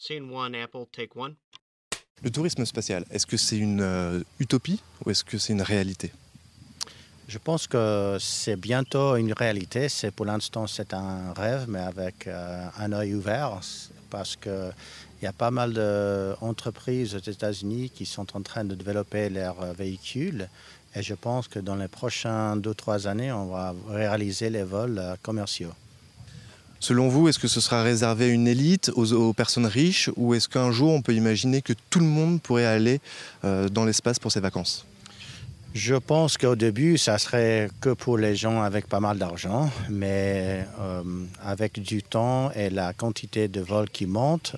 Scene one, Apple, take one. Le tourisme spatial, est-ce que c'est une utopie ou est-ce que c'est une réalité? Je pense que c'est bientôt une réalité. Pour l'instant, c'est un rêve, mais avec un œil ouvert, parce qu'il y a pas mal d'entreprises aux États-Unis qui sont en train de développer leurs véhicules. Et je pense que dans les prochaines 2-3 années, on va réaliser les vols commerciaux. Selon vous, est-ce que ce sera réservé à une élite, aux personnes riches, ou est-ce qu'un jour on peut imaginer que tout le monde pourrait aller dans l'espace pour ses vacances? Je pense qu'au début, ça serait que pour les gens avec pas mal d'argent, mais avec du temps et la quantité de vols qui monte,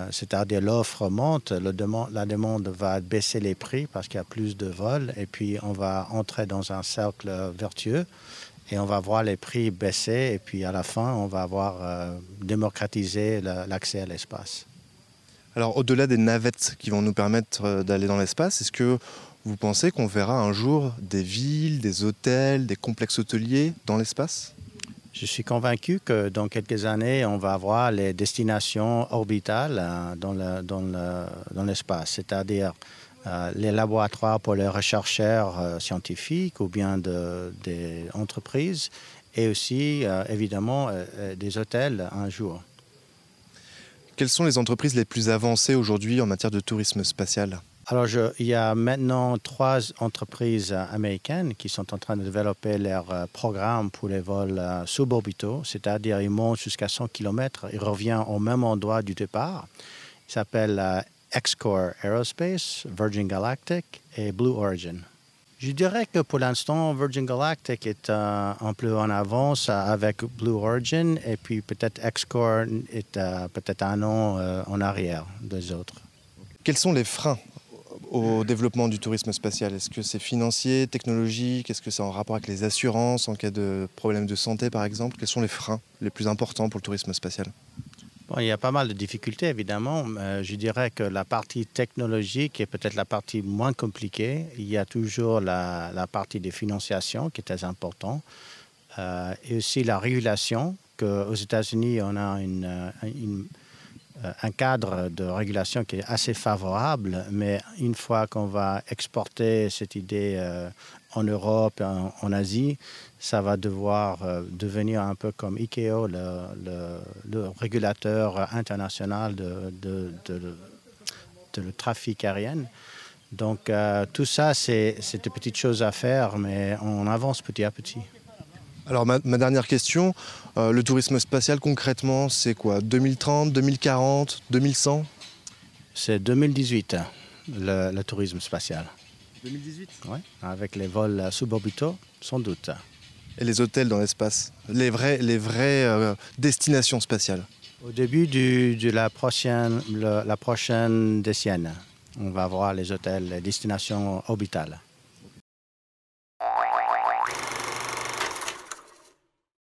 c'est-à-dire l'offre monte, la demande va baisser les prix parce qu'il y a plus de vols, et puis on va entrer dans un cercle vertueux et on va voir les prix baisser, et puis à la fin, on va avoir démocratisé l'accès à l'espace. Alors au-delà des navettes qui vont nous permettre d'aller dans l'espace, est-ce que vous pensez qu'on verra un jour des villes, des hôtels, des complexes hôteliers dans l'espace? Je suis convaincu que dans quelques années, on va avoir les destinations orbitales dans l'espace, c'est-à-dire les laboratoires pour les chercheurs scientifiques ou bien des entreprises, et aussi évidemment des hôtels un jour. Quelles sont les entreprises les plus avancées aujourd'hui en matière de tourisme spatial? Alors, il y a maintenant 3 entreprises américaines qui sont en train de développer leur programme pour les vols suborbitaux, c'est-à-dire ils montent jusqu'à 100 km, ils reviennent au même endroit du départ. Ils s'appellent X-Core Aerospace, Virgin Galactic et Blue Origin. Je dirais que pour l'instant, Virgin Galactic est un peu en avance avec Blue Origin, et puis peut-être X-Core est peut-être un an en arrière des autres. Quels sont les freins au développement du tourisme spatial? Est-ce que c'est financier, technologique? Est-ce que c'est en rapport avec les assurances en cas de problème de santé, par exemple? Quels sont les freins les plus importants pour le tourisme spatial? Bon, il y a pas mal de difficultés, évidemment. Je dirais que la partie technologique est peut-être la partie moins compliquée. Il y a toujours la partie des financiations qui est très importante. Et aussi la régulation, qu'aux États-Unis, on a un cadre de régulation qui est assez favorable, mais une fois qu'on va exporter cette idée en Europe, en Asie, ça va devoir devenir un peu comme ICAO, le régulateur international de le trafic aérien. Donc tout ça, c'est des petites choses à faire, mais on avance petit à petit. Alors ma dernière question, le tourisme spatial concrètement c'est quoi? 2030, 2040, 2100? C'est 2018, le tourisme spatial. 2018? Oui, avec les vols suborbitaux, sans doute. Et les hôtels dans l'espace? Les vraies destinations spatiales? Au début de la prochaine décennie, on va voir les hôtels, les destinations orbitales.